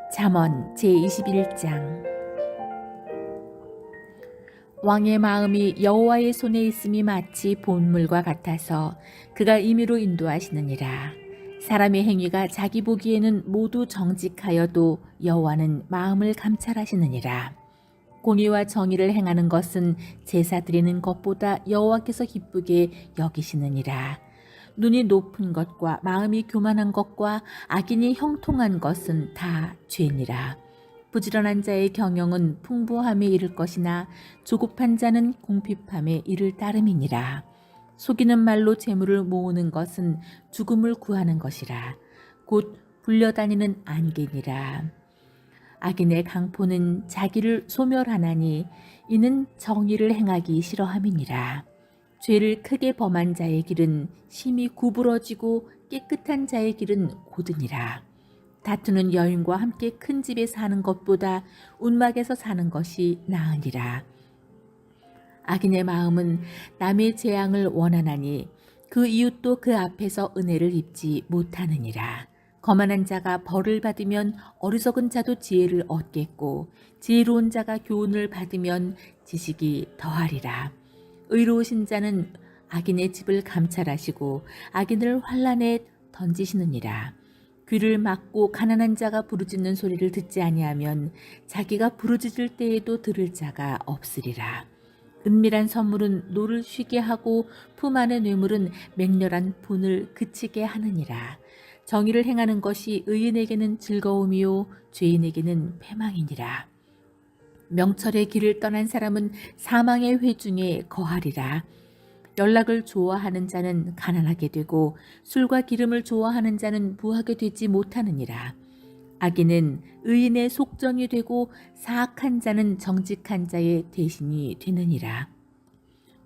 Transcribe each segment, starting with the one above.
잠언 제21장. 왕의 마음이 여호와의 손에 있음이 마치 본물과 같아서 그가 임의로 인도하시느니라. 사람의 행위가 자기 보기에는 모두 정직하여도 여호와는 마음을 감찰하시느니라. 공의와 정의를 행하는 것은 제사 드리는 것보다 여호와께서 기쁘게 여기시느니라. 눈이 높은 것과 마음이 교만한 것과 악인이 형통한 것은 다 죄니라. 부지런한 자의 경영은 풍부함에 이를 것이나 조급한 자는 궁핍함에 이를 따름이니라. 속이는 말로 재물을 모으는 것은 죽음을 구하는 것이라. 곧 불려다니는 안개니라. 악인의 강포는 자기를 소멸하나니 이는 정의를 행하기 싫어함이니라. 죄를 크게 범한 자의 길은 심히 구부러지고 깨끗한 자의 길은 고드니라. 다투는 여인과 함께 큰 집에 사는 것보다 운막에서 사는 것이 나으니라. 악인의 마음은 남의 재앙을 원하나니 그 이웃도 그 앞에서 은혜를 입지 못하느니라. 거만한 자가 벌을 받으면 어리석은 자도 지혜를 얻겠고 지혜로운 자가 교훈을 받으면 지식이 더하리라. 의로우신 자는 악인의 집을 감찰하시고 악인을 환란에 던지시느니라. 귀를 막고 가난한 자가 부르짖는 소리를 듣지 아니하면 자기가 부르짖을 때에도 들을 자가 없으리라. 은밀한 선물은 노를 쉬게 하고 품 안의 뇌물은 맹렬한 분을 그치게 하느니라. 정의를 행하는 것이 의인에게는 즐거움이요 죄인에게는 패망이니라. 명철의 길을 떠난 사람은 사망의 회중에 거하리라. 연락을 좋아하는 자는 가난하게 되고 술과 기름을 좋아하는 자는 부하게 되지 못하느니라. 악인은 의인의 속전이 되고 사악한 자는 정직한 자의 대신이 되느니라.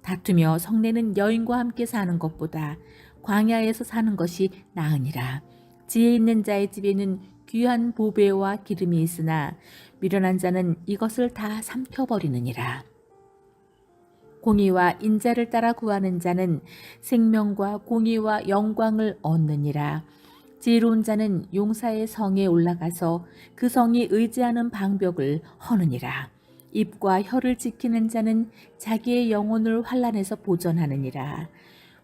다투며 성내는 여인과 함께 사는 것보다 광야에서 사는 것이 나으니라. 지혜 있는 자의 집에는 귀한 보배와 기름이 있으나 미련한 자는 이것을 다 삼켜버리느니라. 공의와 인자를 따라 구하는 자는 생명과 공의와 영광을 얻느니라. 지혜로운 자는 용사의 성에 올라가서 그 성이 의지하는 방벽을 허느니라. 입과 혀를 지키는 자는 자기의 영혼을 환난에서 보전하느니라.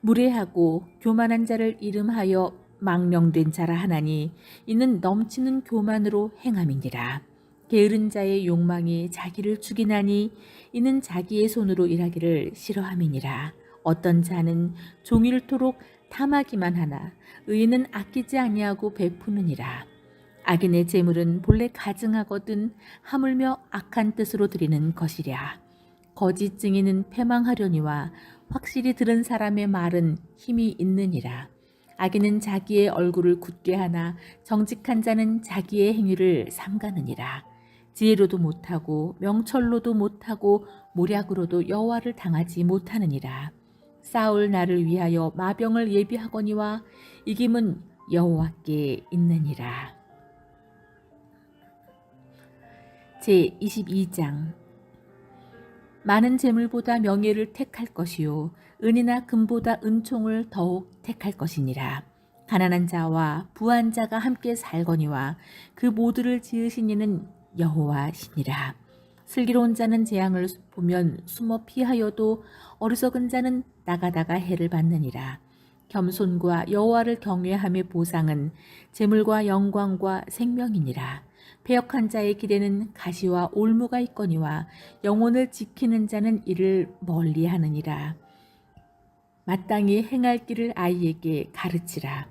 무례하고 교만한 자를 이름하여 망령된 자라 하나니 이는 넘치는 교만으로 행함이니라. 게으른 자의 욕망이 자기를 죽이나니 이는 자기의 손으로 일하기를 싫어함이니라. 어떤 자는 종일토록 탐하기만 하나 의인은 아끼지 아니하고 베푸느니라. 악인의 재물은 본래 가증하거든 하물며 악한 뜻으로 드리는 것이랴. 거짓 증인은 패망하려니와 확실히 들은 사람의 말은 힘이 있느니라. 악인은 자기의 얼굴을 굳게 하나 정직한 자는 자기의 행위를 삼가느니라. 지혜로도 못하고 명철로도 못하고 모략으로도 여호와를 당하지 못하느니라. 싸울 날을 위하여 마병을 예비하거니와 이김은 여호와께 있느니라. 제22장. 많은 재물보다 명예를 택할 것이요 은이나 금보다 은총을 더욱 택할 것이니라. 가난한 자와 부한 자가 함께 살거니와 그 모두를 지으신 이는 여호와시니라. 슬기로운 자는 재앙을 보면 숨어 피하여도 어리석은 자는 나가다가 해를 받느니라. 겸손과 여호와를 경외함의 보상은 재물과 영광과 생명이니라. 패역한 자의 길에는 가시와 올무가 있거니와 영혼을 지키는 자는 이를 멀리하느니라. 마땅히 행할 길을 아이에게 가르치라.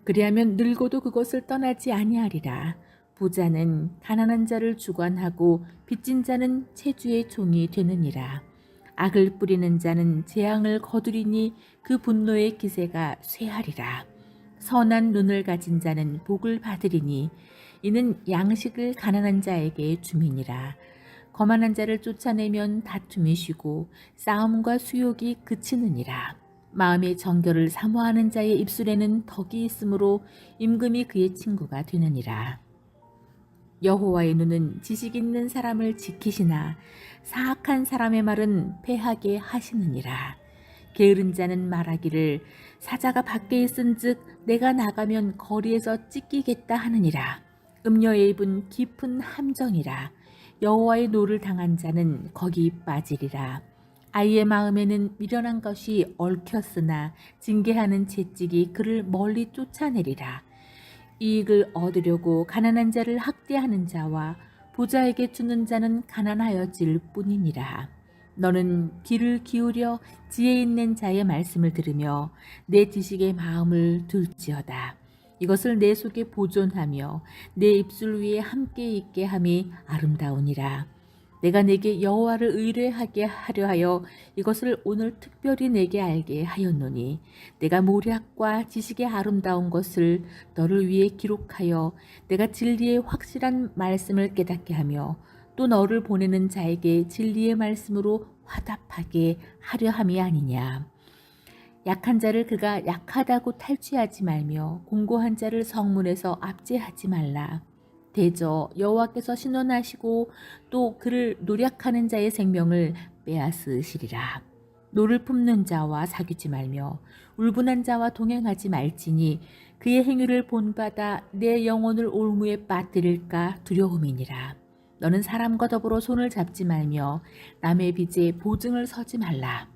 그리하면 늙어도 그것을 떠나지 아니하리라. 부자는 가난한 자를 주관하고 빚진 자는 체주의 종이 되느니라. 악을 뿌리는 자는 재앙을 거두리니 그 분노의 기세가 쇠하리라. 선한 눈을 가진 자는 복을 받으리니 이는 양식을 가난한 자에게 주민이라. 거만한 자를 쫓아내면 다툼이 쉬고 싸움과 수욕이 그치느니라. 마음의 정결을 사모하는 자의 입술에는 덕이 있으므로 임금이 그의 친구가 되느니라. 여호와의 눈은 지식 있는 사람을 지키시나 사악한 사람의 말은 패하게 하시느니라. 게으른 자는 말하기를 사자가 밖에 있은즉 내가 나가면 거리에서 찢기겠다 하느니라. 음녀의 입은 깊은 함정이라. 여호와의 노를 당한 자는 거기 빠지리라. 아이의 마음에는 미련한 것이 얽혔으나 징계하는 채찍이 그를 멀리 쫓아내리라. 이익을 얻으려고 가난한 자를 학대하는 자와 부자에게 주는 자는 가난하여질 뿐이니라. 너는 귀를 기울여 지혜 있는 자의 말씀을 들으며 내 지식의 마음을 둘지어다. 이것을 내 속에 보존하며 내 입술 위에 함께 있게 함이 아름다우니라. 내가 내게 여호와를 의뢰하게 하려 하여 이것을 오늘 특별히 내게 알게 하였노니 내가 모략과 지식의 아름다운 것을 너를 위해 기록하여 내가 진리의 확실한 말씀을 깨닫게 하며 또 너를 보내는 자에게 진리의 말씀으로 화답하게 하려 함이 아니냐. 약한 자를 그가 약하다고 탈취하지 말며 공고한 자를 성문에서 압제하지 말라. 대저 여호와께서 신원하시고 또 그를 노략하는 자의 생명을 빼앗으시리라. 노를 품는 자와 사귀지 말며 울분한 자와 동행하지 말지니 그의 행위를 본받아 내 영혼을 올무에 빠뜨릴까 두려움이니라. 너는 사람과 더불어 손을 잡지 말며 남의 빚에 보증을 서지 말라.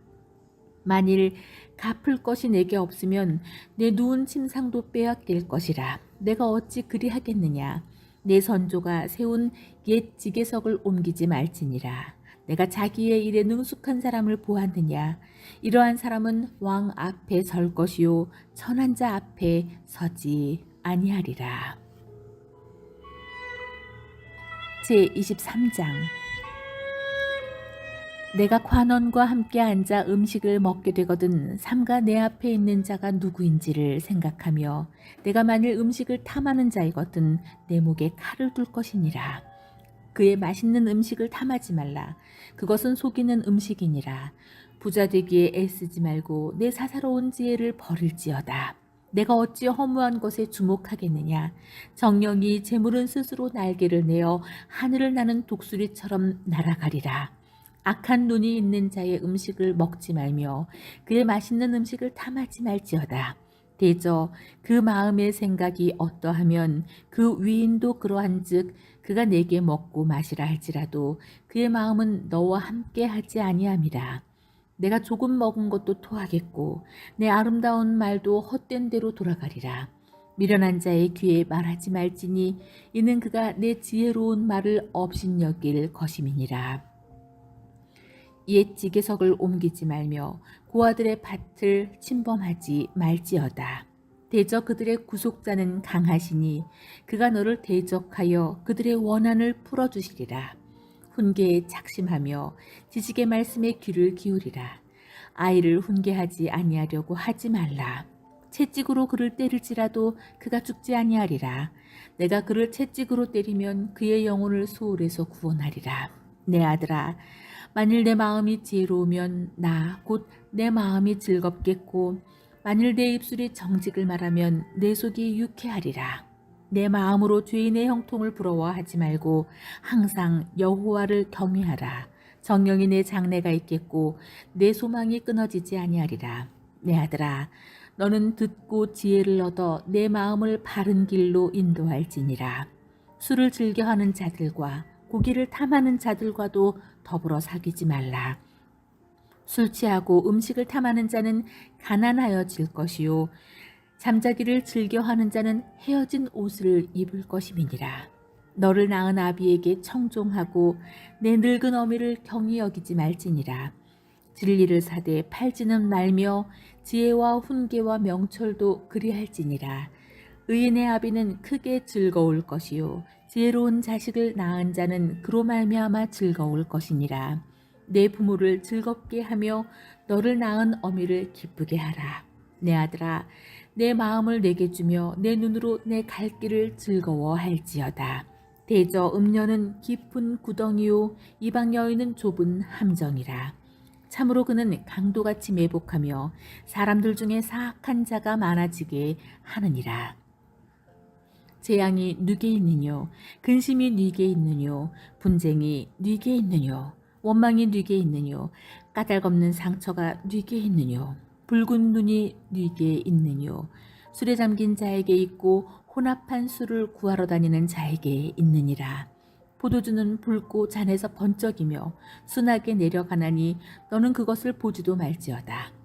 만일 갚을 것이 내게 없으면 내 누운 침상도 빼앗길 것이라. 내가 어찌 그리하겠느냐. 내 선조가 세운 옛 지게석을 옮기지 말지니라. 내가 자기의 일에 능숙한 사람을 보았느냐. 이러한 사람은 왕 앞에 설 것이요 천한 자 앞에 서지 아니하리라. 제23장. 내가 관원과 함께 앉아 음식을 먹게 되거든 삼가 내 앞에 있는 자가 누구인지를 생각하며 내가 만일 음식을 탐하는 자이거든 내 목에 칼을 둘 것이니라. 그의 맛있는 음식을 탐하지 말라. 그것은 속이는 음식이니라. 부자 되기에 애쓰지 말고 내 사사로운 지혜를 버릴지어다. 내가 어찌 허무한 것에 주목하겠느냐. 정령이 재물은 스스로 날개를 내어 하늘을 나는 독수리처럼 날아가리라. 악한 눈이 있는 자의 음식을 먹지 말며 그의 맛있는 음식을 탐하지 말지어다. 대저 그 마음의 생각이 어떠하면 그 위인도 그러한즉 그가 내게 먹고 마시라 할지라도 그의 마음은 너와 함께 하지 아니함이라. 내가 조금 먹은 것도 토하겠고 내 아름다운 말도 헛된 대로 돌아가리라. 미련한 자의 귀에 말하지 말지니 이는 그가 내 지혜로운 말을 업신여길 것임이니라. 옛 지게석을 옮기지 말며 고아들의 밭을 침범하지 말지어다. 대저 그들의 구속자는 강하시니 그가 너를 대적하여 그들의 원한을 풀어주시리라. 훈계에 착심하며 지식의 말씀에 귀를 기울이라. 아이를 훈계하지 아니하려고 하지 말라. 채찍으로 그를 때릴지라도 그가 죽지 아니하리라. 내가 그를 채찍으로 때리면 그의 영혼을 소홀에서 구원하리라. 내 아들아, 만일 내 마음이 지혜로우면 나 곧 내 마음이 즐겁겠고 만일 내 입술이 정직을 말하면 내 속이 유쾌하리라. 내 마음으로 죄인의 형통을 부러워하지 말고 항상 여호와를 경외하라. 정령이 내 장래가 있겠고 내 소망이 끊어지지 아니하리라. 내 아들아, 너는 듣고 지혜를 얻어 내 마음을 바른 길로 인도할지니라. 술을 즐겨하는 자들과 고기를 탐하는 자들과도 더불어 사귀지 말라. 술 취하고 음식을 탐하는 자는 가난하여질 것이요 잠자기를 즐겨하는 자는 헤어진 옷을 입을 것임이니라. 너를 낳은 아비에게 청종하고 내 늙은 어미를 경히 여기지 말지니라. 진리를 사되 팔지는 말며 지혜와 훈계와 명철도 그리할지니라. 의인의 아비는 크게 즐거울 것이요 지혜로운 자식을 낳은 자는 그로 말미암아 즐거울 것이니라. 내 부모를 즐겁게 하며 너를 낳은 어미를 기쁘게 하라. 내 아들아, 내 마음을 내게 주며 내 눈으로 내 갈 길을 즐거워할지어다. 대저 음녀는 깊은 구덩이요 이방 여인은 좁은 함정이라. 참으로 그는 강도같이 매복하며 사람들 중에 사악한 자가 많아지게 하느니라. 재앙이 누게 있느뇨, 근심이 누게 있느뇨, 분쟁이 누게 있느뇨, 원망이 누게 있느뇨, 까닭없는 상처가 누게 있느뇨, 붉은 눈이 누게 있느뇨, 술에 잠긴 자에게 있고 혼합한 술을 구하러 다니는 자에게 있느니라. 포도주는 붉고 잔에서 번쩍이며 순하게 내려가나니 너는 그것을 보지도 말지어다.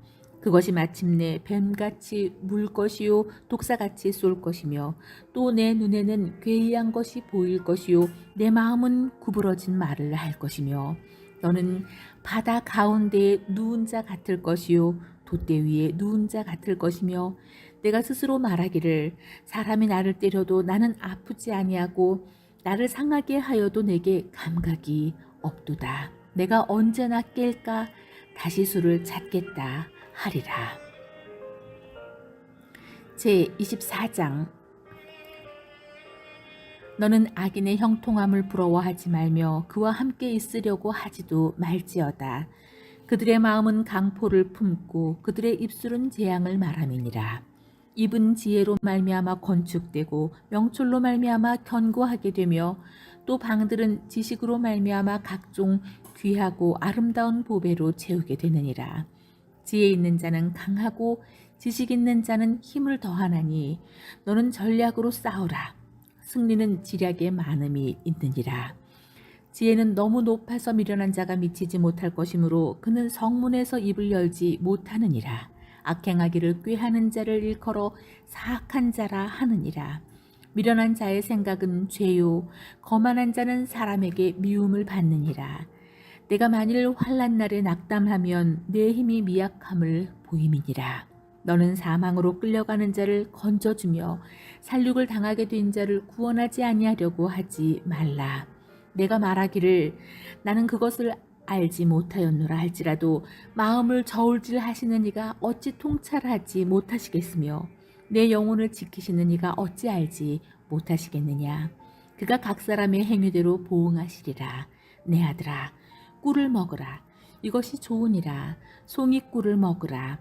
그것이 마침내 뱀같이 물 것이요 독사같이 쏠 것이며 또 내 눈에는 괴이한 것이 보일 것이요 내 마음은 구부러진 말을 할 것이며 너는 바다 가운데에 누운 자 같을 것이요 돛대 위에 누운 자 같을 것이며 내가 스스로 말하기를 사람이 나를 때려도 나는 아프지 아니하고 나를 상하게 하여도 내게 감각이 없도다. 내가 언제나 깰까 다시 술을 찾겠다 하리라. 제24장. 너는 악인의 형통함을 부러워하지 말며 그와 함께 있으려고 하지도 말지어다. 그들의 마음은 강포를 품고 그들의 입술은 재앙을 말함이니라. 입은 지혜로 말미암아 건축되고 명철로 말미암아 견고하게 되며 또 방들은 지식으로 말미암아 각종 귀하고 아름다운 보배로 채우게 되느니라. 지혜 있는 자는 강하고 지식 있는 자는 힘을 더하나니 너는 전략으로 싸우라. 승리는 지략에 많음이 있느니라. 지혜는 너무 높아서 미련한 자가 미치지 못할 것이므로 그는 성문에서 입을 열지 못하느니라. 악행하기를 꾀하는 자를 일컬어 사악한 자라 하느니라. 미련한 자의 생각은 죄요 거만한 자는 사람에게 미움을 받느니라. 내가 만일 환난 날에 낙담하면 내 힘이 미약함을 보임이니라. 너는 사망으로 끌려가는 자를 건져주며 살육을 당하게 된 자를 구원하지 아니하려고 하지 말라. 내가 말하기를 나는 그것을 알지 못하였노라 할지라도 마음을 저울질 하시는 이가 어찌 통찰하지 못하시겠으며 내 영혼을 지키시는 이가 어찌 알지 못하시겠느냐. 그가 각 사람의 행위대로 보응하시리라. 내 아들아 꿀을 먹으라. 이것이 좋으니라. 송이 꿀을 먹으라.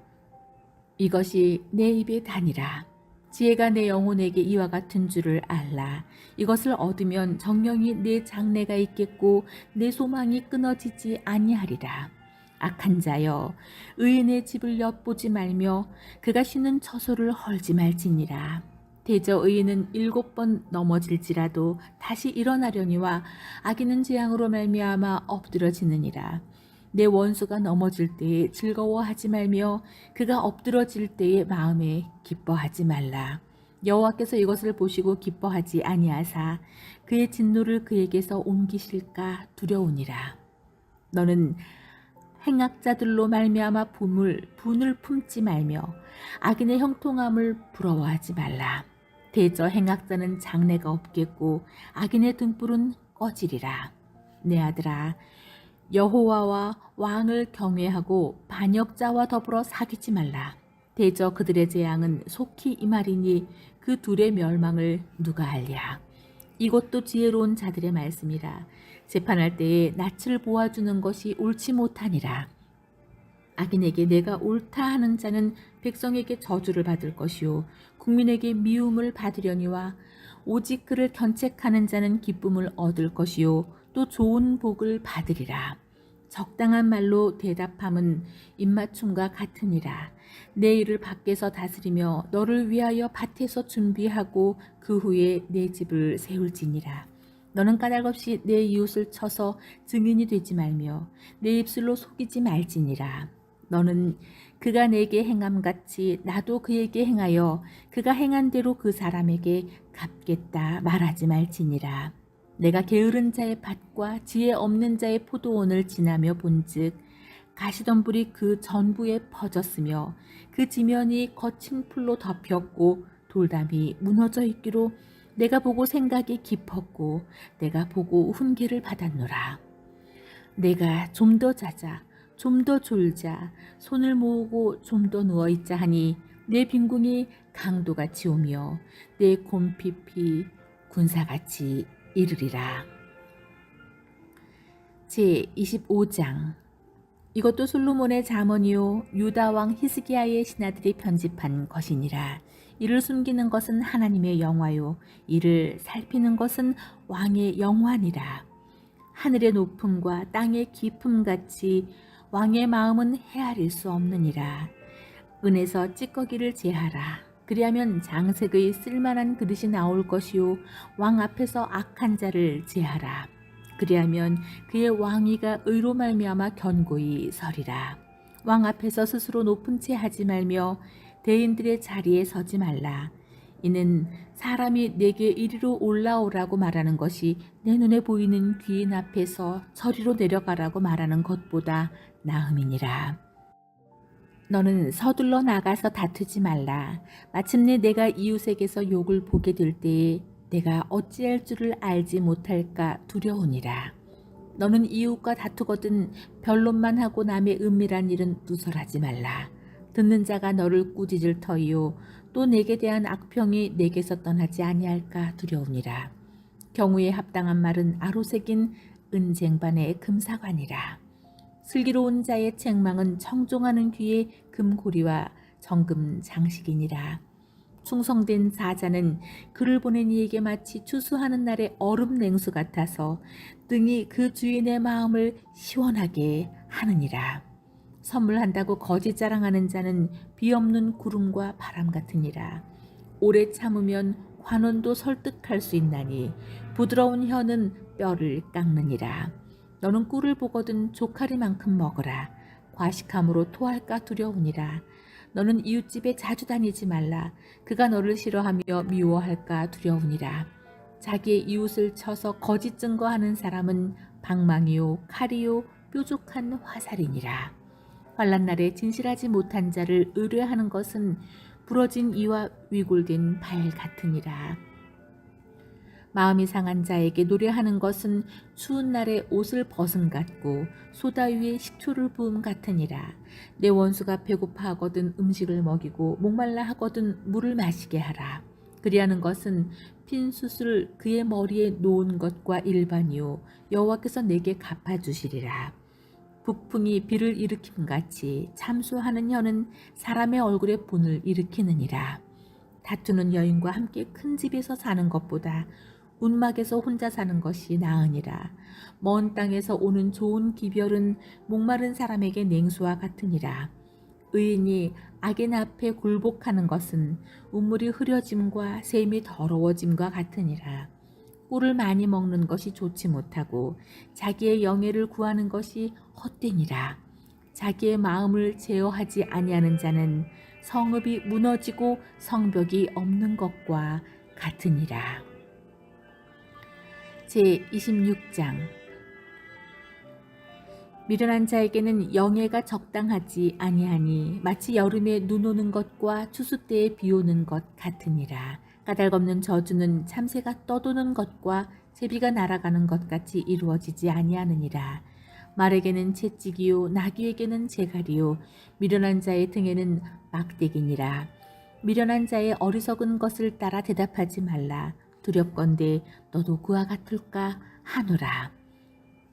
이것이 내 입에 다니라. 지혜가 내 영혼에게 이와 같은 줄을 알라. 이것을 얻으면 정령이 내 장래가 있겠고 내 소망이 끊어지지 아니하리라. 악한 자여 의인의 집을 엿보지 말며 그가 쉬는 처소를 헐지 말지니라. 대저 의인은 7번 넘어질지라도 다시 일어나려니와 악인은 재앙으로 말미암아 엎드러지느니라. 내 원수가 넘어질 때에 즐거워하지 말며 그가 엎드러질 때에 마음에 기뻐하지 말라. 여호와께서 이것을 보시고 기뻐하지 아니하사 그의 진노를 그에게서 옮기실까 두려우니라. 너는 행악자들로 말미암아 분을 품지 말며 악인의 형통함을 부러워하지 말라. 대저 행악자는 장래가 없겠고 악인의 등불은 꺼지리라. 내 아들아 여호와와 왕을 경외하고 반역자와 더불어 사귀지 말라. 대저 그들의 재앙은 속히 임하리니 그 둘의 멸망을 누가 알랴. 이것도 지혜로운 자들의 말씀이라. 재판할 때에 낯을 보아주는 것이 옳지 못하니라. 악인에게 내가 옳다 하는 자는 백성에게 저주를 받을 것이요 국민에게 미움을 받으려니와 오직 그를 견책하는 자는 기쁨을 얻을 것이요 또 좋은 복을 받으리라. 적당한 말로 대답함은 입맞춤과 같으니라. 내 일을 밖에서 다스리며 너를 위하여 밭에서 준비하고 그 후에 내 집을 세울지니라. 너는 까닭없이 내 이웃을 쳐서 증인이 되지 말며 내 입술로 속이지 말지니라. 너는 그가 내게 행함같이 나도 그에게 행하여 그가 행한 대로 그 사람에게 갚겠다 말하지 말지니라. 내가 게으른 자의 밭과 지혜 없는 자의 포도원을 지나며 본즉 가시덤불이 그 전부에 퍼졌으며 그 지면이 거친 풀로 덮였고 돌담이 무너져 있기로 내가 보고 생각이 깊었고 내가 보고 훈계를 받았노라. 내가 좀 더 자자 좀 더 졸자 손을 모으고 좀 더 누워있자 하니 내 빈궁이 강도같이 오며 내 곰핍이 군사같이 이르리라. 제25장. 이것도 솔로몬의 잠언이요 유다 왕 히스기야의 신하들이 편집한 것이니라. 이를 숨기는 것은 하나님의 영화요 이를 살피는 것은 왕의 영화니라. 하늘의 높음과 땅의 깊음같이 왕의 마음은 헤아릴 수 없느니라. 은에서 찌꺼기를 제하라. 그리하면 장색의 쓸만한 그릇이 나올 것이요 왕 앞에서 악한 자를 제하라. 그리하면 그의 왕위가 의로 말미암아 견고히 서리라. 왕 앞에서 스스로 높은 채 하지 말며 대인들의 자리에 서지 말라. 이는 사람이 내게 이리로 올라오라고 말하는 것이 내 눈에 보이는 귀인 앞에서 저리로 내려가라고 말하는 것보다 나음이니라. 너는 서둘러 나가서 다투지 말라. 마침내 내가 이웃에게서 욕을 보게 될 때에 내가 어찌할 줄을 알지 못할까 두려우니라. 너는 이웃과 다투거든 변론만 하고 남의 은밀한 일은 누설하지 말라. 듣는 자가 너를 꾸짖을 터이요 또 내게 대한 악평이 내게서 떠나지 아니할까 두려우니라. 경우에 합당한 말은 아로새긴 은쟁반의 금사관이라. 슬기로운 자의 책망은 청종하는 귀의 금고리와 정금 장식이니라. 충성된 사자는 그를 보낸 이에게 마치 추수하는 날의 얼음 냉수 같아서 등이 그 주인의 마음을 시원하게 하느니라. 선물한다고 거짓 자랑하는 자는 비 없는 구름과 바람 같으니라. 오래 참으면 관원도 설득할 수 있나니 부드러운 혀는 뼈를 깎느니라. 너는 꿀을 보거든 조카리만큼 먹으라. 과식함으로 토할까 두려우니라. 너는 이웃집에 자주 다니지 말라. 그가 너를 싫어하며 미워할까 두려우니라. 자기의 이웃을 쳐서 거짓 증거하는 사람은 방망이요 칼이요 뾰족한 화살이니라. 환난 날에 진실하지 못한 자를 의뢰하는 것은 부러진 이와 위골된 발 같으니라. 마음이 상한 자에게 노래하는 것은 추운 날에 옷을 벗음 같고 소다 위에 식초를 부음 같으니라. 내 원수가 배고파하거든 음식을 먹이고 목말라 하거든 물을 마시게 하라. 그리하는 것은 핀 숯을 그의 머리에 놓은 것과 일반이요 여호와께서 내게 갚아주시리라. 북풍이 비를 일으킴같이 참수하는 혀는 사람의 얼굴에 분을 일으키느니라. 다투는 여인과 함께 큰 집에서 사는 것보다 운막에서 혼자 사는 것이 나으니라. 먼 땅에서 오는 좋은 기별은 목마른 사람에게 냉수와 같으니라. 의인이 악인 앞에 굴복하는 것은 우물이 흐려짐과 샘이 더러워짐과 같으니라. 꿀을 많이 먹는 것이 좋지 못하고 자기의 영예를 구하는 것이 헛되니라. 자기의 마음을 제어하지 아니하는 자는 성읍이 무너지고 성벽이 없는 것과 같으니라. 제26장. 미련한 자에게는 영예가 적당하지 아니하니 마치 여름에 눈 오는 것과 추수 때에 비 오는 것 같으니라. 까닭없는 저주는 참새가 떠도는 것과 제비가 날아가는 것 같이 이루어지지 아니하느니라. 말에게는 채찍이요 나귀에게는 재갈이요 미련한 자의 등에는 막대기니라. 미련한 자의 어리석은 것을 따라 대답하지 말라. 두렵건대 너도 그와 같을까 하노라.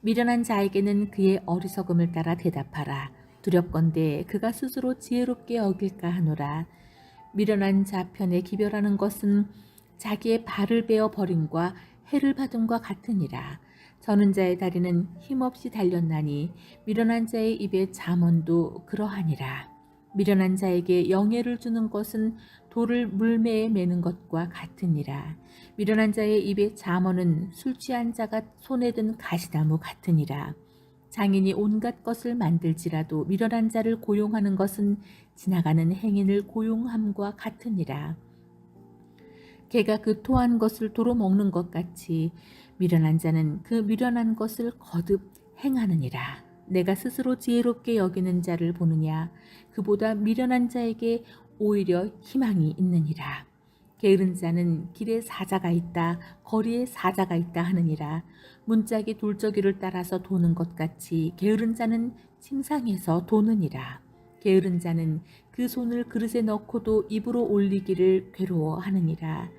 미련한 자에게는 그의 어리석음을 따라 대답하라. 두렵건대 그가 스스로 지혜롭게 여길까 하노라. 미련한 자 편에 기별하는 것은 자기의 발을 베어 버림과 해를 받음과 같으니라. 저는 자의 다리는 힘없이 달렸나니 미련한 자의 입에 잠언도 그러하니라. 미련한 자에게 영예를 주는 것은 돌을 물매에 매는 것과 같으니라. 미련한 자의 입에 잠언은 술 취한 자가 손에 든 가시나무 같으니라. 장인이 온갖 것을 만들지라도 미련한 자를 고용하는 것은 지나가는 행인을 고용함과 같으니라. 개가 그 토한 것을 도로 먹는 것 같이 미련한 자는 그 미련한 것을 거듭 행하느니라. 내가 스스로 지혜롭게 여기는 자를 보느냐? 그보다 미련한 자에게 오히려 희망이 있느니라. 게으른 자는 길에 사자가 있다, 거리에 사자가 있다 하느니라. 문짝이 돌저귀를 따라서 도는 것 같이 게으른 자는 침상에서 도느니라. 게으른 자는 그 손을 그릇에 넣고도 입으로 올리기를 괴로워하느니라.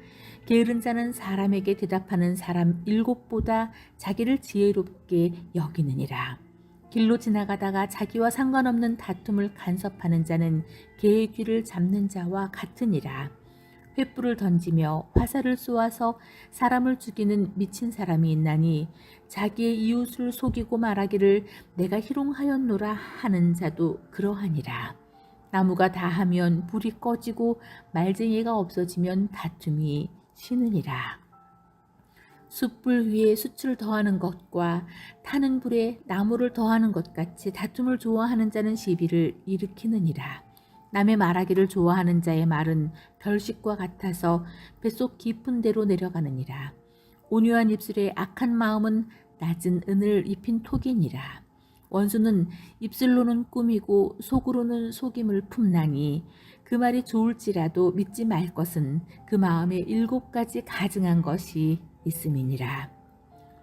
게으른 자는 사람에게 대답하는 사람 7보다 자기를 지혜롭게 여기느니라. 길로 지나가다가 자기와 상관없는 다툼을 간섭하는 자는 개의 귀를 잡는 자와 같으니라. 횃불을 던지며 화살을 쏘아서 사람을 죽이는 미친 사람이 있나니 자기의 이웃을 속이고 말하기를 내가 희롱하였노라 하는 자도 그러하니라. 나무가 다하면 불이 꺼지고 말쟁이가 없어지면 다툼이 쉬느니라. 숯불 위에 숯을 더하는 것과 타는 불에 나무를 더하는 것 같이 다툼을 좋아하는 자는 시비를 일으키느니라. 남의 말하기를 좋아하는 자의 말은 별식과 같아서 뱃속 깊은 데로 내려가느니라. 온유한 입술에 악한 마음은 낮은 은을 입힌 톡이니라. 원수는 입술로는 꾸미고 속으로는 속임을 품나니 그 말이 좋을지라도 믿지 말 것은 그 마음에 7가지 가증한 것이 있음이니라.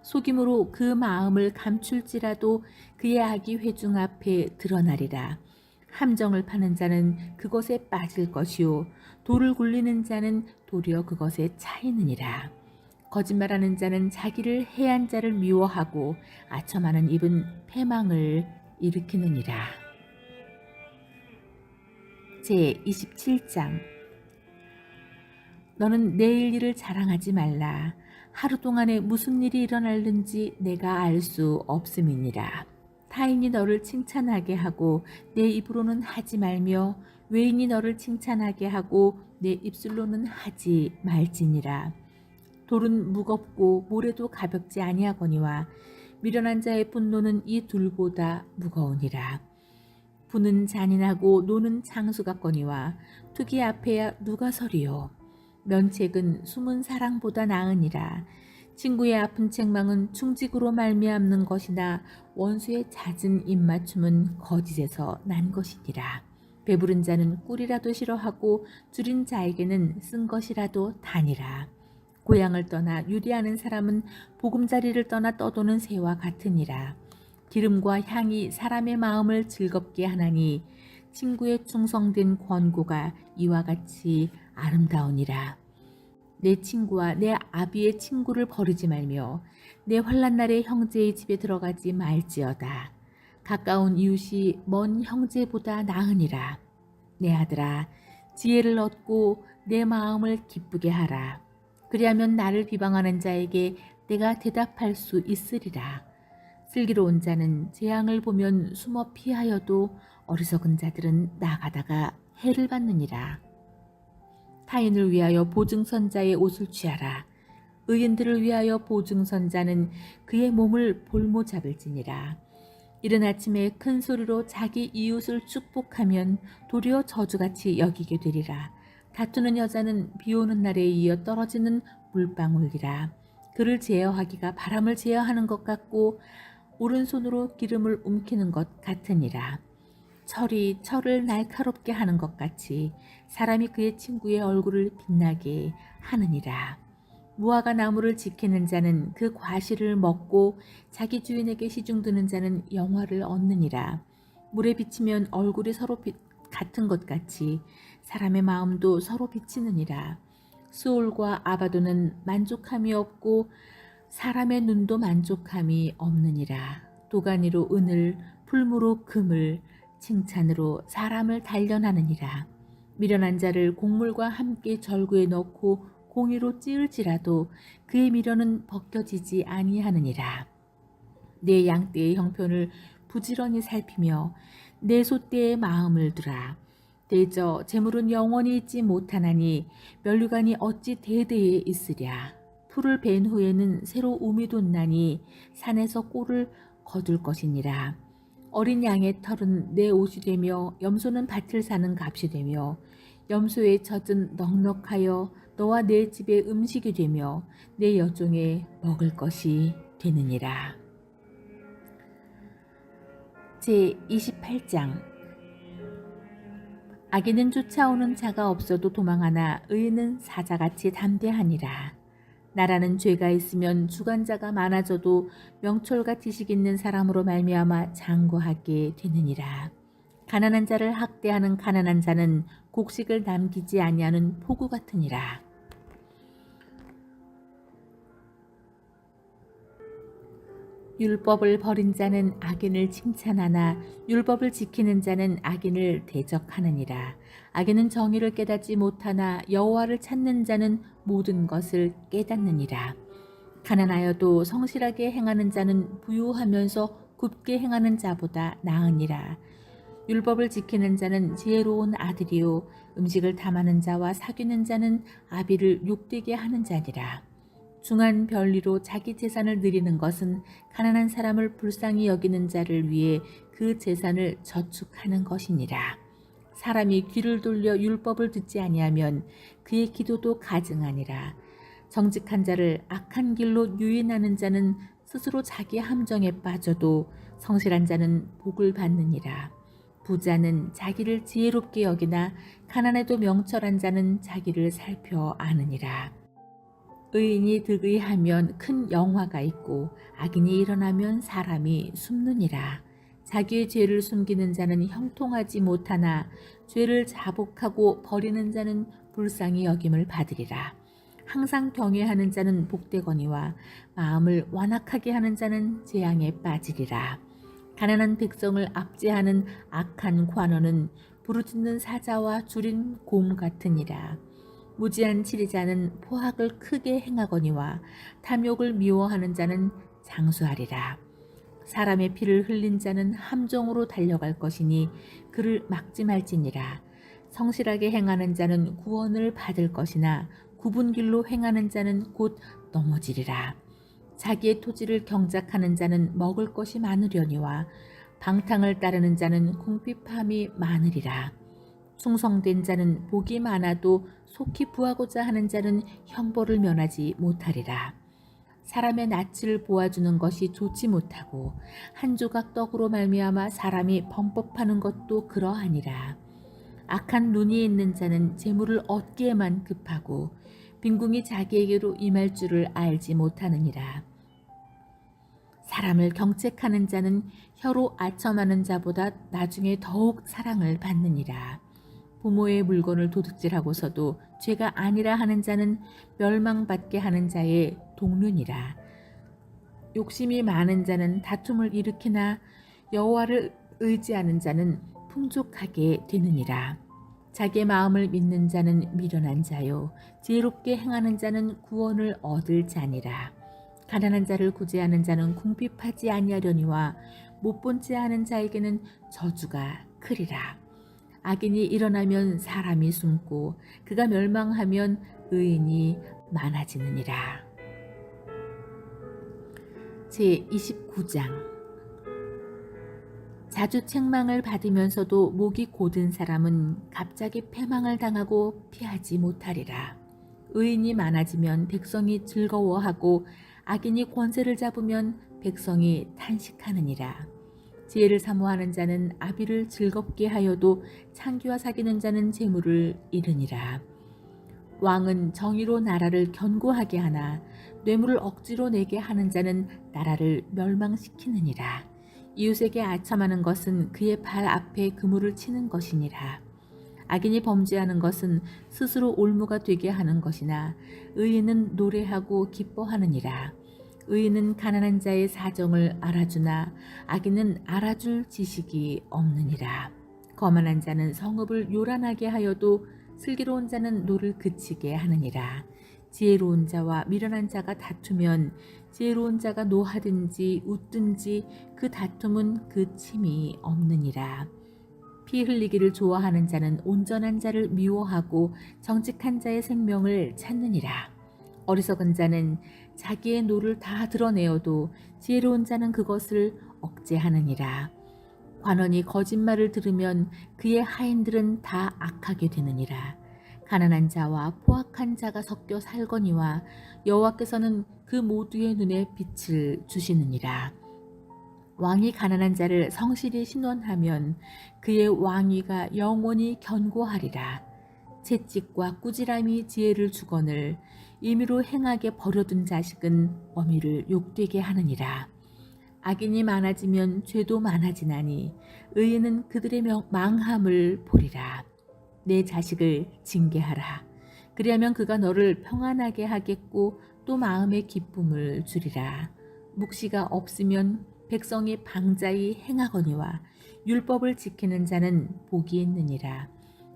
속임으로 그 마음을 감출지라도 그의 악이 회중 앞에 드러나리라. 함정을 파는 자는 그것에 빠질 것이요 돌을 굴리는 자는 도리어 그것에 차이느니라. 거짓말하는 자는 자기를 해한 자를 미워하고 아첨하는 입은 패망을 일으키느니라. 제27장. 너는 내일 일을 자랑하지 말라. 하루 동안에 무슨 일이 일어날는지 내가 알 수 없음이니라. 타인이 너를 칭찬하게 하고 내 입으로는 하지 말며 외인이 너를 칭찬하게 하고 내 입술로는 하지 말지니라. 돌은 무겁고 모래도 가볍지 아니하거니와 미련한 자의 분노는 이 둘보다 무거우니라. 부는 잔인하고 노는 장수 같거니와 투기 앞에야 누가 서리요. 면책은 숨은 사랑보다 나으니라. 친구의 아픈 책망은 충직으로 말미암는 것이나 원수의 잦은 입맞춤은 거짓에서 난 것이니라. 배부른 자는 꿀이라도 싫어하고 줄인 자에게는 쓴 것이라도 다니라. 고향을 떠나 유리하는 사람은 보금자리를 떠나 떠도는 새와 같으니라. 기름과 향이 사람의 마음을 즐겁게 하나니 친구의 충성된 권고가 이와 같이 아름다우니라. 내 친구와 내 아비의 친구를 버리지 말며 내 환난 날에 형제의 집에 들어가지 말지어다. 가까운 이웃이 먼 형제보다 나으니라. 내 아들아, 지혜를 얻고 내 마음을 기쁘게 하라. 그리하면 나를 비방하는 자에게 내가 대답할 수 있으리라. 슬기로운 자는 재앙을 보면 숨어 피하여도 어리석은 자들은 나가다가 해를 받느니라. 타인을 위하여 보증선자의 옷을 취하라. 의인들을 위하여 보증선자는 그의 몸을 볼모 잡을지니라. 이른 아침에 큰 소리로 자기 이웃을 축복하면 도리어 저주같이 여기게 되리라. 다투는 여자는 비 오는 날에 이어 떨어지는 물방울이라. 그를 제어하기가 바람을 제어하는 것 같고 오른손으로 기름을 움키는 것 같으니라. 철이 철을 날카롭게 하는 것 같이 사람이 그의 친구의 얼굴을 빛나게 하느니라. 무화과 나무를 지키는 자는 그 과실을 먹고 자기 주인에게 시중드는 자는 영화를 얻느니라. 물에 비치면 얼굴이 서로 같은 것 같이 사람의 마음도 서로 비치느니라. 수올과 아바도는 만족함이 없고 사람의 눈도 만족함이 없느니라. 도가니로 은을, 풀무로 금을, 칭찬으로 사람을 단련하느니라. 미련한 자를 곡물과 함께 절구에 넣고 공의로 찌을지라도 그의 미련은 벗겨지지 아니하느니라. 내 양떼의 형편을 부지런히 살피며 내 소떼의 마음을 두라. 대저 재물은 영원히 있지 못하나니 면류관이 어찌 대대에 있으랴. 풀을 벤 후에는 새로 우미 돋나니 산에서 꼴을 거둘 것이니라. 어린 양의 털은 내 옷이 되며 염소는 밭을 사는 값이 되며 염소의 젖은 넉넉하여 너와 내 집의 음식이 되며 내 여종의 먹을 것이 되느니라. 제28장. 악인은 쫓아오는 자가 없어도 도망하나 의인은 사자같이 담대하니라. 나라는 죄가 있으면 주관자가 많아져도 명철과 지식 있는 사람으로 말미암아 장구하게 되느니라. 가난한 자를 학대하는 가난한 자는 곡식을 남기지 아니하는 포구 같으니라. 율법을 버린 자는 악인을 칭찬하나 율법을 지키는 자는 악인을 대적하느니라. 악인은 정의를 깨닫지 못하나 여호와를 찾는 자는 모든 것을 깨닫느니라. 가난하여도 성실하게 행하는 자는 부유하면서 굽게 행하는 자보다 나으니라. 율법을 지키는 자는 지혜로운 아들이요 음식을 탐하는 자와 사귀는 자는 아비를 욕되게 하는 자니라. 중한 별리로 자기 재산을 누리는 것은 가난한 사람을 불쌍히 여기는 자를 위해 그 재산을 저축하는 것이니라. 사람이 귀를 돌려 율법을 듣지 아니하면 그의 기도도 가증하니라. 정직한 자를 악한 길로 유인하는 자는 스스로 자기 함정에 빠져도 성실한 자는 복을 받느니라. 부자는 자기를 지혜롭게 여기나 가난해도 명철한 자는 자기를 살펴 아느니라. 의인이 득의하면 큰 영화가 있고 악인이 일어나면 사람이 숨느니라. 자기의 죄를 숨기는 자는 형통하지 못하나 죄를 자복하고 버리는 자는 불쌍히 여김을 받으리라. 항상 경외하는 자는 복되거니와 마음을 완악하게 하는 자는 재앙에 빠지리라. 가난한 백성을 압제하는 악한 관원은 부르짖는 사자와 줄인 곰 같으니라. 무지한 치리자는 포악을 크게 행하거니와 탐욕을 미워하는 자는 장수하리라. 사람의 피를 흘린 자는 함정으로 달려갈 것이니 그를 막지 말지니라. 성실하게 행하는 자는 구원을 받을 것이나 굽은 길로 행하는 자는 곧 넘어지리라. 자기의 토지를 경작하는 자는 먹을 것이 많으려니와 방탕을 따르는 자는 궁핍함이 많으리라. 충성된 자는 복이 많아도 속히 부하고자 하는 자는 형벌을 면하지 못하리라. 사람의 낯을 보아주는 것이 좋지 못하고 한 조각 떡으로 말미암아 사람이 범법하는 것도 그러하니라. 악한 눈이 있는 자는 재물을 얻기에만 급하고 빈궁이 자기에게로 임할 줄을 알지 못하느니라. 사람을 경책하는 자는 혀로 아첨하는 자보다 나중에 더욱 사랑을 받느니라. 부모의 물건을 도둑질하고서도 죄가 아니라 하는 자는 멸망받게 하는 자의 동류니라. 욕심이 많은 자는 다툼을 일으키나 여호와를 의지하는 자는 풍족하게 되느니라. 자기의 마음을 믿는 자는 미련한 자요 지혜롭게 행하는 자는 구원을 얻을 자니라. 가난한 자를 구제하는 자는 궁핍하지 아니하려니와 못 본 채 하는 자에게는 저주가 크리라. 악인이 일어나면 사람이 숨고 그가 멸망하면 의인이 많아지느니라. 제29장. 자주 책망을 받으면서도 목이 곧은 사람은 갑자기 패망을 당하고 피하지 못하리라. 의인이 많아지면 백성이 즐거워하고 악인이 권세를 잡으면 백성이 탄식하느니라. 지혜를 사모하는 자는 아비를 즐겁게 하여도 창기와 사귀는 자는 재물을 잃으니라. 왕은 정의로 나라를 견고하게 하나 뇌물을 억지로 내게 하는 자는 나라를 멸망시키느니라. 이웃에게 아첨하는 것은 그의 발 앞에 그물을 치는 것이니라. 악인이 범죄하는 것은 스스로 올무가 되게 하는 것이나 의인은 노래하고 기뻐하느니라. 의인은 가난한 자의 사정을 알아주나 악인은 알아줄 지식이 없느니라. 거만한 자는 성읍을 요란하게 하여도 슬기로운 자는 노를 그치게 하느니라. 지혜로운 자와 미련한 자가 다투면 지혜로운 자가 노하든지 웃든지 그 다툼은 그침이 없느니라. 피 흘리기를 좋아하는 자는 온전한 자를 미워하고 정직한 자의 생명을 찾느니라. 어리석은 자는 자기의 노를 다 드러내어도 지혜로운 자는 그것을 억제하느니라. 관원이 거짓말을 들으면 그의 하인들은 다 악하게 되느니라. 가난한 자와 포악한 자가 섞여 살거니와 여호와께서는 그 모두의 눈에 빛을 주시느니라. 왕이 가난한 자를 성실히 신원하면 그의 왕위가 영원히 견고하리라. 채찍과 꾸지람이 지혜를 주거늘 임의로 행하게 버려둔 자식은 어미를 욕되게 하느니라. 악인이 많아지면 죄도 많아지나니 의인은 그들의 망함을 보리라. 내 자식을 징계하라. 그리하면 그가 너를 평안하게 하겠고 또 마음의 기쁨을 주리라. 묵시가 없으면 백성이 방자히 행하거니와 율법을 지키는 자는 복이 있느니라.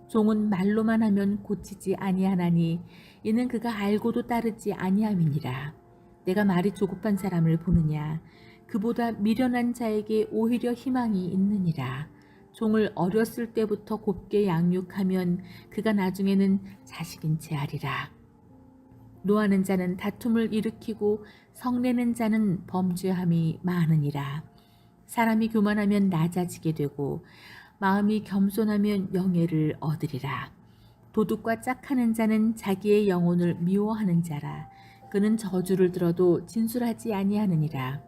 종은 말로만 하면 고치지 아니하나니 이는 그가 알고도 따르지 아니함이니라. 내가 말이 조급한 사람을 보느냐. 그보다 미련한 자에게 오히려 희망이 있느니라. 종을 어렸을 때부터 곱게 양육하면 그가 나중에는 자식인 채 하리라. 노하는 자는 다툼을 일으키고 성내는 자는 범죄함이 많으니라. 사람이 교만하면 낮아지게 되고 마음이 겸손하면 영예를 얻으리라. 도둑과 짝하는 자는 자기의 영혼을 미워하는 자라. 그는 저주를 들어도 진술하지 아니하느니라.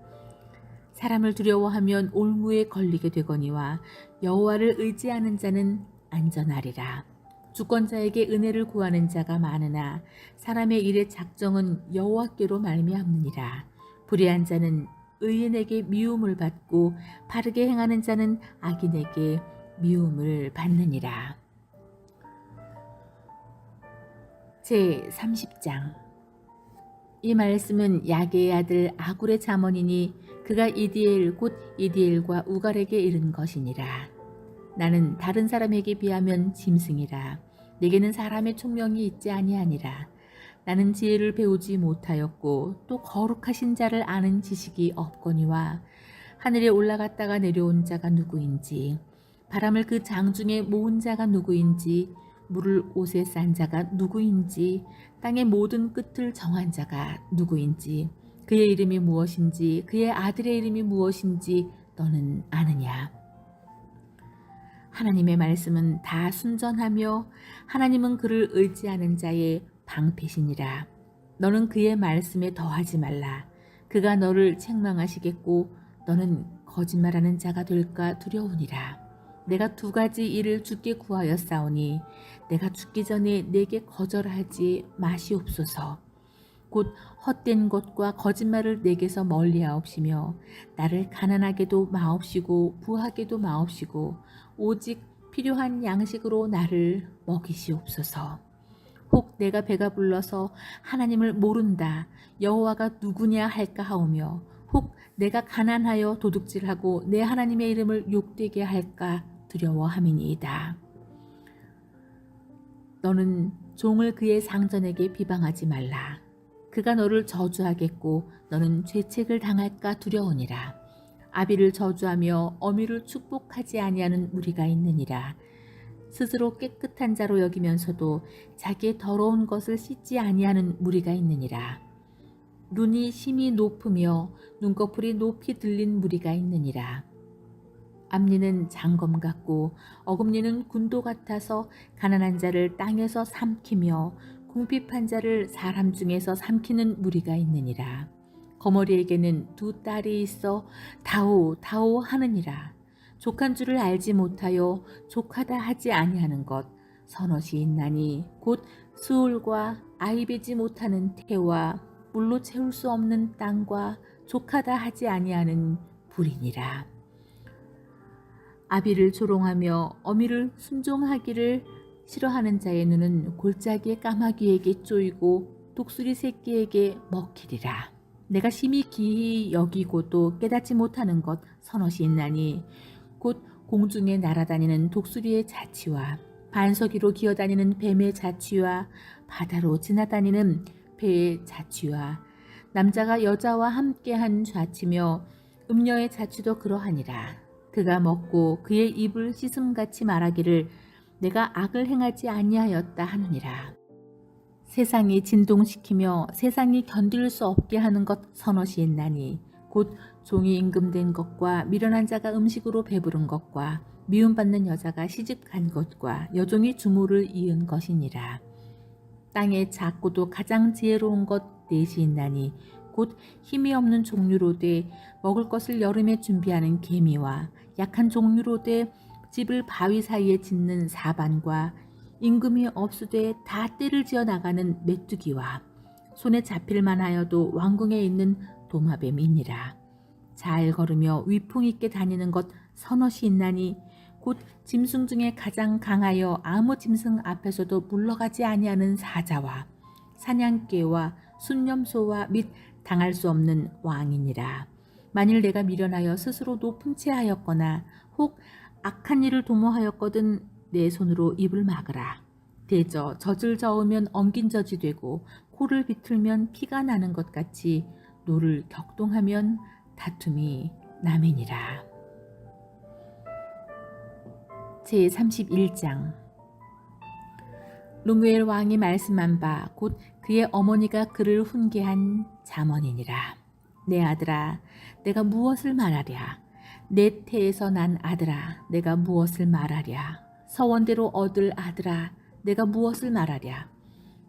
사람을 두려워하면 올무에 걸리게 되거니와 여호와를 의지하는 자는 안전하리라. 주권자에게 은혜를 구하는 자가 많으나 사람의 일의 작정은 여호와께로 말미암느니라. 불의한 자는 의인에게 미움을 받고 바르게 행하는 자는 악인에게 미움을 받느니라. 제30장. 이 말씀은 야게의 아들 아굴의 잠언이니 그가 이디엘 곧 이디엘과 우갈에게 이른 것이니라. 나는 다른 사람에게 비하면 짐승이라. 내게는 사람의 총명이 있지 아니하니라. 나는 지혜를 배우지 못하였고 또 거룩하신 자를 아는 지식이 없거니와 하늘에 올라갔다가 내려온 자가 누구인지 바람을 그 장중에 모은 자가 누구인지 물을 옷에 싼 자가 누구인지 땅의 모든 끝을 정한 자가 누구인지 그의 이름이 무엇인지 그의 아들의 이름이 무엇인지 너는 아느냐. 하나님의 말씀은 다 순전하며 하나님은 그를 의지하는 자의 방패시니라. 너는 그의 말씀에 더하지 말라. 그가 너를 책망하시겠고 너는 거짓말하는 자가 될까 두려우니라. 내가 2가지 일을 주께 구하였사오니 내가 죽기 전에 내게 거절하지 마시옵소서. 곧 헛된 것과 거짓말을 내게서 멀리하옵시며 나를 가난하게도 마옵시고 부하게도 마옵시고 오직 필요한 양식으로 나를 먹이시옵소서. 혹 내가 배가 불러서 하나님을 모른다 여호와가 누구냐 할까 하오며 혹 내가 가난하여 도둑질하고 내 하나님의 이름을 욕되게 할까 두려워함이니이다. 너는 종을 그의 상전에게 비방하지 말라. 그가 너를 저주하겠고 너는 죄책을 당할까 두려우니라. 아비를 저주하며 어미를 축복하지 아니하는 무리가 있느니라. 스스로 깨끗한 자로 여기면서도 자기의 더러운 것을 씻지 아니하는 무리가 있느니라. 눈이 심히 높으며 눈꺼풀이 높이 들린 무리가 있느니라. 앞니는 장검 같고 어금니는 군도 같아서 가난한 자를 땅에서 삼키며 궁핍한 자를 사람 중에서 삼키는 무리가 있느니라. 거머리에게는 2 딸이 있어 다오 다오 하느니라. 족한 줄을 알지 못하여 족하다 하지 아니하는 것 서넛이 있나니 곧 수울과 아이 베지 못하는 태와 물로 채울 수 없는 땅과 족하다 하지 아니하는 불이니라. 아비를 조롱하며 어미를 순종하기를 싫어하는 자의 눈은 골짜기의 까마귀에게 쪼이고 독수리 새끼에게 먹히리라. 내가 심히 기이 여기고도 깨닫지 못하는 것 서넛이 있나니 곧 공중에 날아다니는 독수리의 자취와 반석이로 기어다니는 뱀의 자취와 바다로 지나다니는 배의 자취와 남자가 여자와 함께한 자취며 음녀의 자취도 그러하니라. 그가 먹고 그의 입을 씻음같이 말하기를 내가 악을 행하지 아니하였다 하느니라. 세상이 진동시키며 세상이 견딜 수 없게 하는 것 서넛이 있나니 곧 종이 임금된 것과 미련한 자가 음식으로 배부른 것과 미움받는 여자가 시집간 것과 여종이 주모를 이은 것이니라. 땅에 작고도 가장 지혜로운 것 4이 있나니 곧 힘이 없는 종류로 돼 먹을 것을 여름에 준비하는 개미와 약한 종류로 돼 집을 바위 사이에 짓는 사반과 임금이 없으되 다 떼를 지어 나가는 메뚜기와 손에 잡힐 만하여도 왕궁에 있는 도마뱀이니라. 잘 걸으며 위풍 있게 다니는 것 서넛이 있나니 곧 짐승 중에 가장 강하여 아무 짐승 앞에서도 물러가지 아니하는 사자와 사냥개와 순념소와 및 당할 수 없는 왕이니라. 만일 내가 미련하여 스스로 높은 채 하였거나 혹 악한 일을 도모하였거든 내 손으로 입을 막으라. 대저 젖을 저으면 엉긴 젖이 되고 코를 비틀면 피가 나는 것 같이 노를 격동하면 다툼이 남이니라. 제31장. 르무엘 왕이 말씀한 바 곧 그의 어머니가 그를 훈계한 잠언이니라. 내 아들아, 내가 무엇을 말하랴? 내 태에서 난 아들아, 내가 무엇을 말하랴? 서원대로 얻을 아들아, 내가 무엇을 말하랴?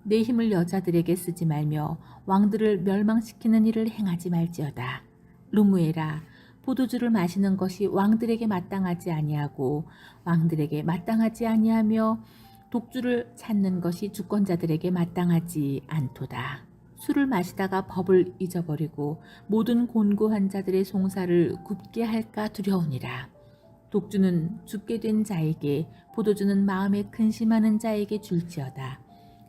내 힘을 여자들에게 쓰지 말며 왕들을 멸망시키는 일을 행하지 말지어다. 르무엘아, 포도주를 마시는 것이 왕들에게 마땅하지 아니하고 왕들에게 마땅하지 아니하며 독주를 찾는 것이 주권자들에게 마땅하지 않도다. 술을 마시다가 법을 잊어버리고 모든 곤고한 자들의 송사를 굽게 할까 두려우니라. 독주는 죽게 된 자에게, 포도주는 마음에 근심하는 자에게 줄지어다.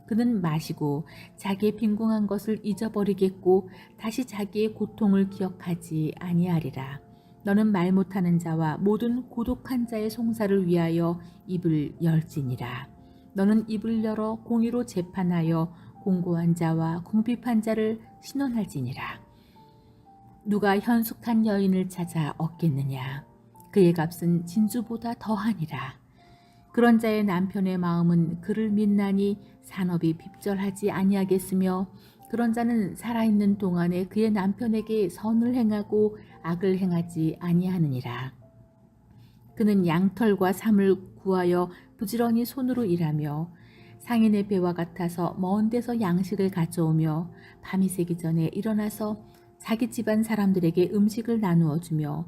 그는 마시고 자기의 빈궁한 것을 잊어버리겠고 다시 자기의 고통을 기억하지 아니하리라. 너는 말 못하는 자와 모든 고독한 자의 송사를 위하여 입을 열지니라. 너는 입을 열어 공의로 재판하여 공고한 자와 궁핍한 자를 신원할지니라. 누가 현숙한 여인을 찾아 얻겠느냐? 그의 값은 진주보다 더하니라. 그런 자의 남편의 마음은 그를 믿나니 산업이 핍절하지 아니하겠으며 그런 자는 살아있는 동안에 그의 남편에게 선을 행하고 악을 행하지 아니하느니라. 그는 양털과 삼을 구하여 부지런히 손으로 일하며 상인의 배와 같아서 먼 데서 양식을 가져오며 밤이 새기 전에 일어나서 자기 집안 사람들에게 음식을 나누어 주며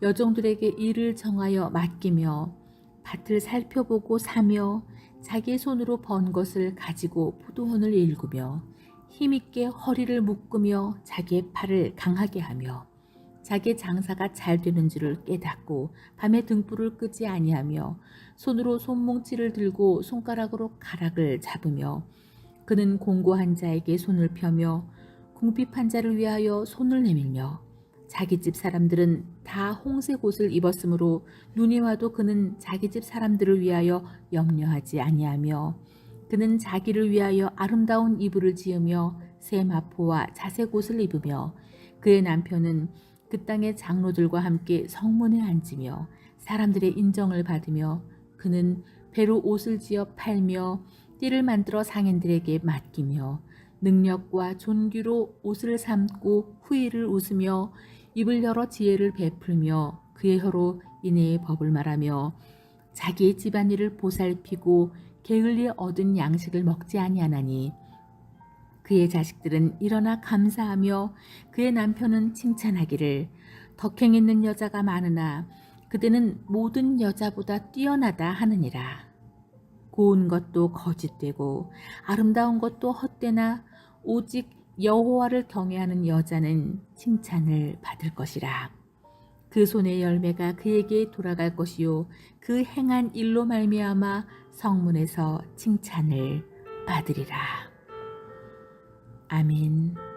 여종들에게 일을 정하여 맡기며 밭을 살펴보고 사며 자기의 손으로 번 것을 가지고 포도원을 일구며 힘있게 허리를 묶으며 자기의 팔을 강하게 하며 자기의 장사가 잘 되는 줄을 깨닫고 밤에 등불을 끄지 아니하며 손으로 손뭉치를 들고 손가락으로 가락을 잡으며 그는 공고한 자에게 손을 펴며 궁핍한 자를 위하여 손을 내밀며 자기 집 사람들은 다 홍색 옷을 입었으므로 눈이 와도 그는 자기 집 사람들을 위하여 염려하지 아니하며 그는 자기를 위하여 아름다운 이불을 지으며 새 마포와 자색 옷을 입으며 그의 남편은 그 땅의 장로들과 함께 성문에 앉으며 사람들의 인정을 받으며 그는 배로 옷을 지어 팔며 띠를 만들어 상인들에게 맡기며 능력과 존귀로 옷을 삼고 후일을 웃으며 입을 열어 지혜를 베풀며 그의 혀로 인애의 법을 말하며 자기의 집안일을 보살피고 게을리 얻은 양식을 먹지 아니하나니 그의 자식들은 일어나 감사하며 그의 남편은 칭찬하기를 덕행 있는 여자가 많으나 그대는 모든 여자보다 뛰어나다 하느니라. 고운 것도 거짓되고 아름다운 것도 헛되나 오직 여호와를 경외하는 여자는 칭찬을 받을 것이라. 그 손의 열매가 그에게 돌아갈 것이요 그 행한 일로 말미암아 성문에서 칭찬을 받으리라. 아멘.